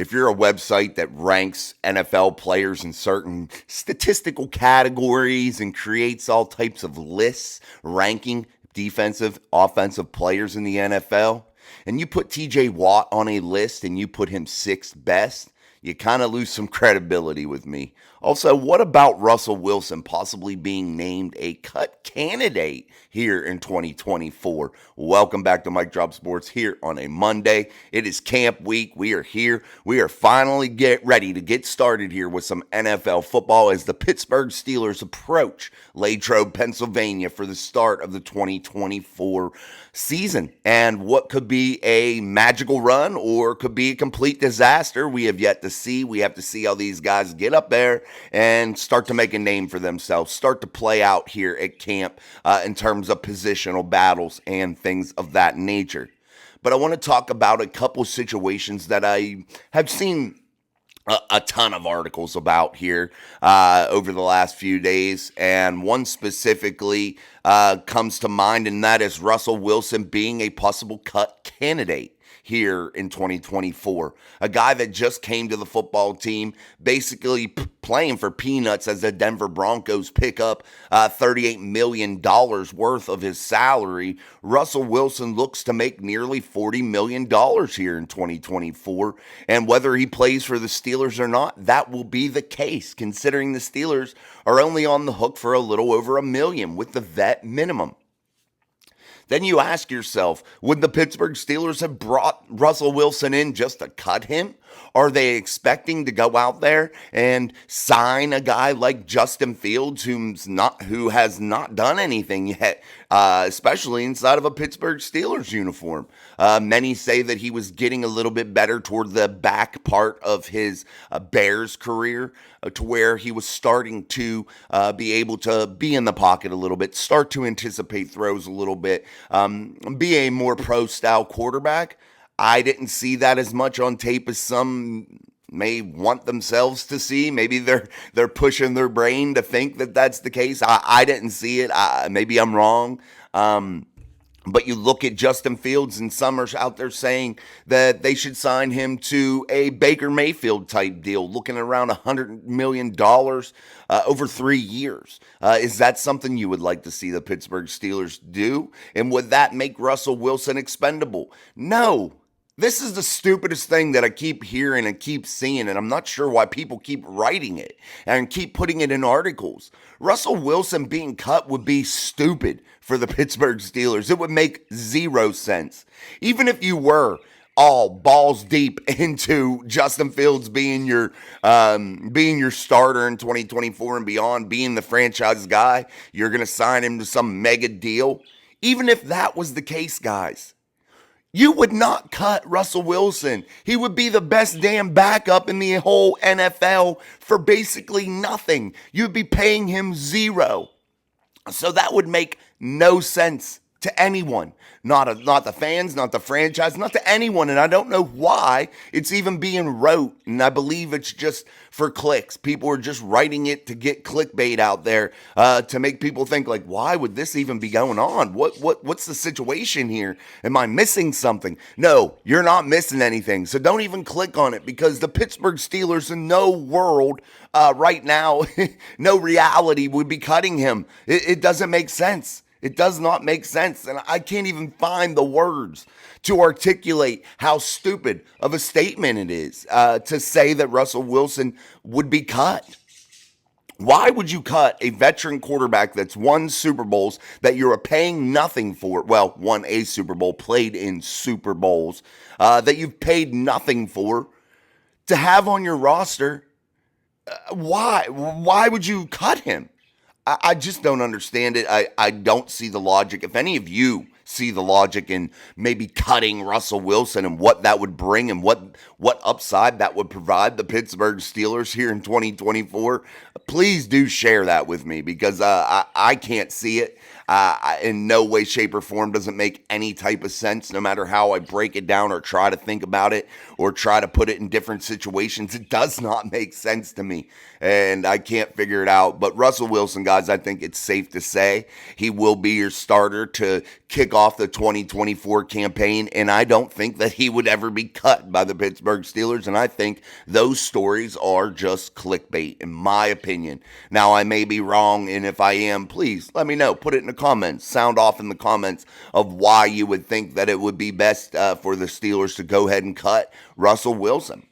if you're a website that ranks NFL players in certain statistical categories and creates all types of lists ranking defensive, offensive players in the NFL, and you put TJ Watt on a list and you put him sixth best, you kind of lose some credibility with me. Also, what about Russell Wilson possibly being named a cut candidate here in 2024? Welcome back to Mike Drop Sports here on a Monday. It is camp week. We are here. We are finally ready to get started here with some NFL football as the Pittsburgh Steelers approach Latrobe, Pennsylvania for the start of the 2024 season. And what could be a magical run or could be a complete disaster, we have yet to see. We have to see how these guys get up there and start to make a name for themselves, start to play out here at camp in terms of positional battles and things of that nature. But I want to talk about a couple situations that I have seen a ton of articles about here over the last few days, and one specifically comes to mind, and that is Russell Wilson being a possible cut candidate here in 2024. A guy that just came to the football team, basically playing for peanuts as the Denver Broncos pick up $38 million worth of his salary. Russell Wilson looks to make nearly $40 million here in 2024. And whether he plays for the Steelers or not, that will be the case, considering the Steelers are only on the hook for a little over $1 million with the vet minimum. Then you ask yourself, would the Pittsburgh Steelers have brought Russell Wilson in just to cut him? Are they expecting to go out there and sign a guy like Justin Fields, who has not done anything yet, especially inside of a Pittsburgh Steelers uniform? Many say that he was getting a little bit better toward the back part of his Bears career, to where he was starting to be able to be in the pocket a little bit, start to anticipate throws a little bit, be a more pro-style quarterback. I didn't see that as much on tape as some may want themselves to see. Maybe they're pushing their brain to think that that's the case. I didn't see it. Maybe I'm wrong. But you look at Justin Fields, and some are out there saying that they should sign him to a Baker Mayfield type deal, looking at around $100 million over 3 years. Is that something you would like to see the Pittsburgh Steelers do? And would that make Russell Wilson expendable? No. This is the stupidest thing that I keep hearing and keep seeing, and I'm not sure why people keep writing it and keep putting it in articles. Russell Wilson being cut would be stupid for the Pittsburgh Steelers. It would make zero sense. Even if you were all balls deep into Justin Fields being your starter in 2024 and beyond, being the franchise guy, you're going to sign him to some mega deal. Even if that was the case, guys, you would not cut Russell Wilson. He would be the best damn backup in the whole NFL for basically nothing. You'd be paying him zero. So that would make no sense to anyone. Not the fans, not the franchise, not to anyone. And I don't know why it's even being wrote. And I believe it's just for clicks. People are just writing it to get clickbait out there, to make people think like, why would this even be going on? What's the situation here? Am I missing something? No, you're not missing anything. So don't even click on it, because the Pittsburgh Steelers in no world right now, no reality would be cutting him. It doesn't make sense. It does not make sense, and I can't even find the words to articulate how stupid of a statement it is to say that Russell Wilson would be cut. Why would you cut a veteran quarterback that's won Super Bowls, that you're paying nothing for? Well, won a Super Bowl, played in Super Bowls, that you've paid nothing for, to have on your roster? Why? Why would you cut him? I just don't understand it. I don't see the logic. If any of you see the logic in maybe cutting Russell Wilson and what that would bring and what upside that would provide the Pittsburgh Steelers here in 2024, please do share that with me, because I can't see it. in no way, shape, or form doesn't make any type of sense, no matter how I break it down or try to think about it or try to put it in different situations. It does not make sense to me, and I can't figure it out. But Russell Wilson, guys, I think it's safe to say he will be your starter to kick off the 2024 campaign, and I don't think that he would ever be cut by the Pittsburgh Steelers, and I think those stories are just clickbait, in my opinion. Now, I may be wrong, and if I am, please let me know. Put it in the comments. Sound off in the comments of why you would think that it would be best for the Steelers to go ahead and cut Russell Wilson.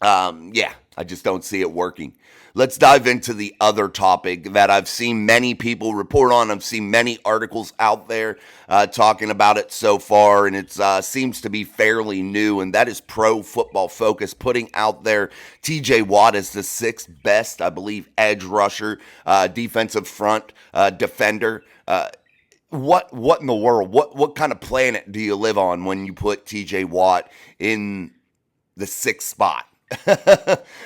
Yeah, I just don't see it working. Let's dive into the other topic that I've seen many people report on. I've seen many articles out there talking about it so far, and it seems to be fairly new, and that is Pro Football Focus putting out there TJ Watt as the 6th best, I believe, edge rusher, defensive front defender. What in the world? What kind of planet do you live on when you put TJ Watt in the 6th spot?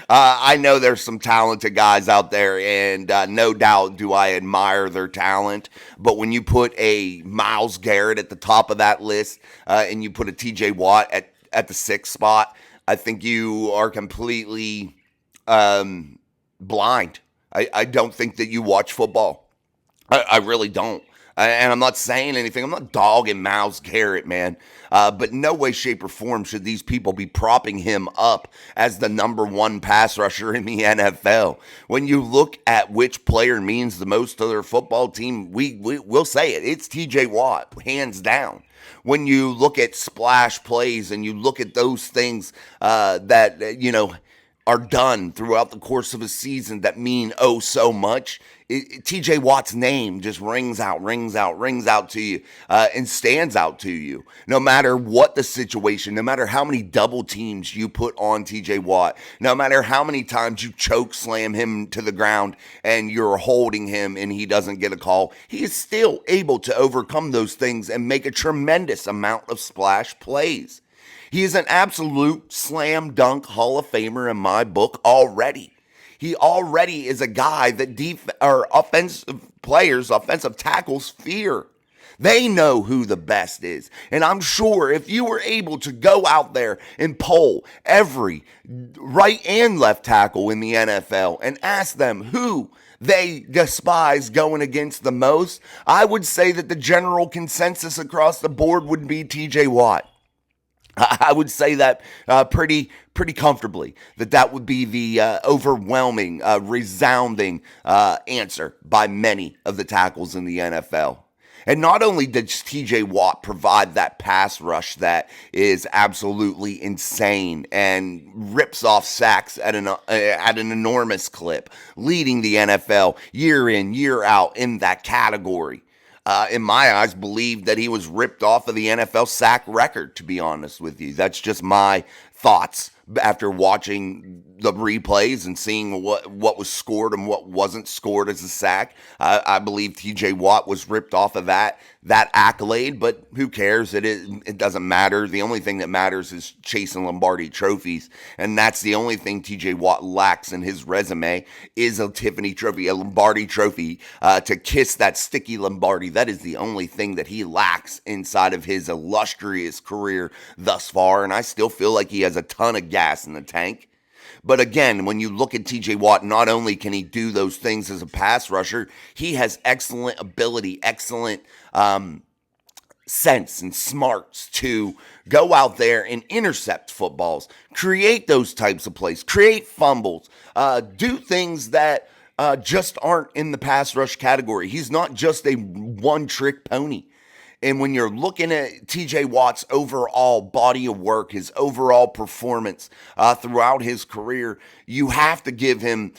I know there's some talented guys out there, and no doubt do I admire their talent. But when you put a Myles Garrett at the top of that list, and you put a TJ Watt at the 6th spot, I think you are completely blind. I don't think that you watch football. I really don't. And I'm not saying anything. I'm not dogging Myles Garrett, man. But no way, shape, or form should these people be propping him up as the number 1 pass rusher in the NFL. When you look at which player means the most to their football team, we'll say it. It's TJ Watt, hands down. When you look at splash plays and you look at those things that, are done throughout the course of a season that mean oh so much, TJ Watt's name just rings out to you, and stands out to you. No matter what the situation, no matter how many double teams you put on TJ Watt, no matter how many times you choke slam him to the ground and you're holding him and he doesn't get a call, he is still able to overcome those things and make a tremendous amount of splash plays. He is an absolute slam dunk Hall of Famer in my book already. He already is a guy that offensive tackles fear. They know who the best is. And I'm sure if you were able to go out there and poll every right and left tackle in the NFL and ask them who they despise going against the most, I would say that the general consensus across the board would be TJ Watt. I would say that pretty comfortably, that would be the overwhelming, resounding answer by many of the tackles in the NFL. And not only does TJ Watt provide that pass rush that is absolutely insane and rips off sacks at an enormous clip, leading the NFL year in, year out in that category. In my eyes, believe that he was ripped off of the NFL sack record, to be honest with you. That's just my thoughts after watching the replays and seeing what was scored and what wasn't scored as a sack. I believe TJ Watt was ripped off of that accolade, but who cares? It doesn't matter. The only thing that matters is chasing Lombardi trophies, and that's the only thing TJ Watt lacks in his resume is a Tiffany trophy, a Lombardi trophy, to kiss that sticky Lombardi. That is the only thing that he lacks inside of his illustrious career thus far, and I still feel like he has a ton of gas in the tank. But again, when you look at TJ Watt, not only can he do those things as a pass rusher, he has excellent ability, excellent sense and smarts to go out there and intercept footballs, create those types of plays, create fumbles, do things that just aren't in the pass rush category. He's not just a one-trick pony. And when you're looking at TJ Watt's overall body of work, his overall performance throughout his career, you have to give him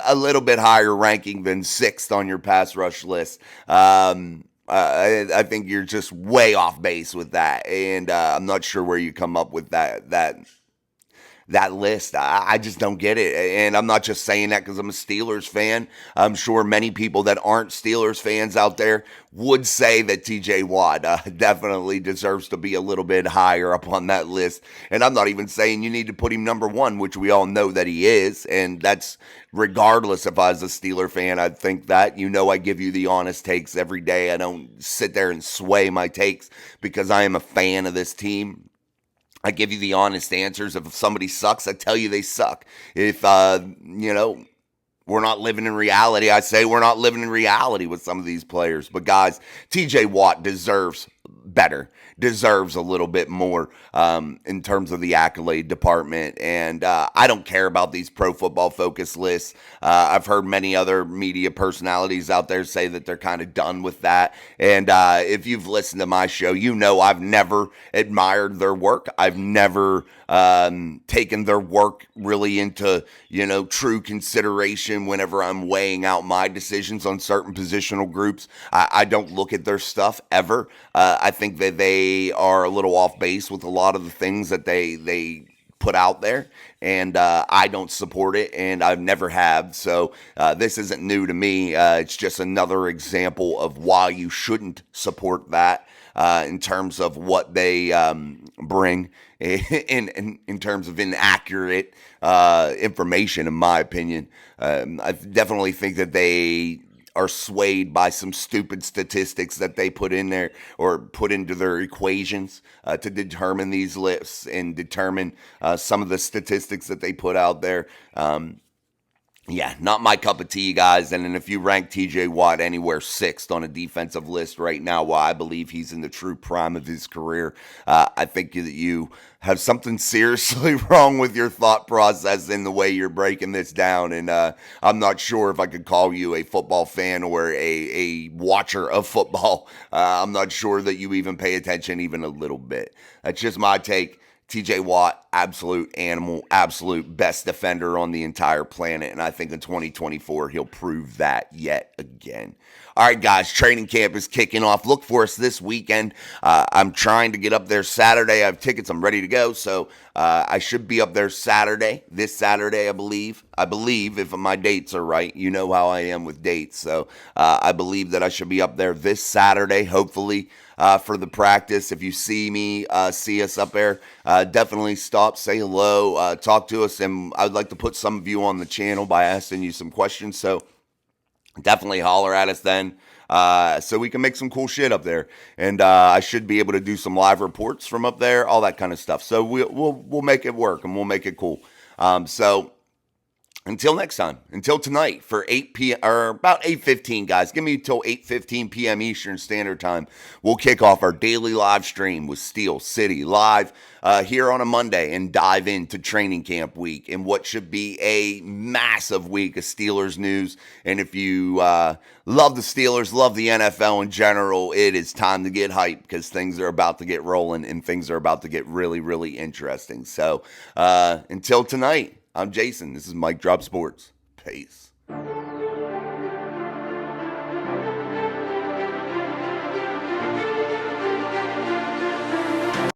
a little bit higher ranking than 6th on your pass rush list. I think you're just way off base with that, and I'm not sure where you come up with that that list. I just don't get it. And I'm not just saying that because I'm a Steelers fan. I'm sure many people that aren't Steelers fans out there would say that TJ Watt definitely deserves to be a little bit higher up on that list. And I'm not even saying you need to put him number one, which we all know that he is. And that's regardless if I was a Steeler fan, I'd think that. You know, I give you the honest takes every day. I don't sit there and sway my takes because I am a fan of this team. I give you the honest answers. If somebody sucks, I tell you they suck. If, we're not living in reality, I say we're not living in reality with some of these players. But guys, TJ Watt deserves better, deserves a little bit more in terms of the accolade department. And I don't care about these Pro Football Focus lists. I've heard many other media personalities out there say that they're kind of done with that. And if you've listened to my show, you know I've never admired their work. I've never taken their work really into, true consideration whenever I'm weighing out my decisions on certain positional groups. I don't look at their stuff ever. I think that they are a little off base with a lot of the things that they put out there, and I don't support it, and I've never have. So this isn't new to me. It's just another example of why you shouldn't support that in terms of what they bring in terms of inaccurate information, in my opinion. I definitely think that they are swayed by some stupid statistics that they put in there or put into their equations to determine these lists and determine some of the statistics that they put out there. Yeah, not my cup of tea, guys. And then if you rank TJ Watt anywhere sixth on a defensive list right now, while I believe he's in the true prime of his career, I think that you have something seriously wrong with your thought process in the way you're breaking this down. And I'm not sure if I could call you a football fan or a watcher of football. I'm not sure that you even pay attention even a little bit. That's just my take. TJ Watt, absolute animal, absolute best defender on the entire planet. And I think in 2024, he'll prove that yet again. All right, guys, training camp is kicking off. Look for us this weekend. I'm trying to get up there Saturday. I have tickets. I'm ready to go. So I should be up there this Saturday, I believe. If my dates are right. You know how I am with dates. So I believe that I should be up there this Saturday, hopefully, for the practice. If you see me, see us up there, definitely stop, say hello, talk to us. And I'd like to put some of you on the channel by asking you some questions. So definitely holler at us then, so we can make some cool shit up there. And I should be able to do some live reports from up there, all that kind of stuff. So we'll make it work and we'll make it cool. So until next time, until tonight for 8 p.m. or about 8:15, guys. Give me until 8:15 p.m. Eastern Standard Time. We'll kick off our daily live stream with Steel City Live here on a Monday and dive into training camp week and what should be a massive week of Steelers news. And if you love the Steelers, love the NFL in general, it is time to get hyped because things are about to get rolling and things are about to get really, really interesting. So until tonight, I'm Jason. This is Mike Drop Sports. Peace.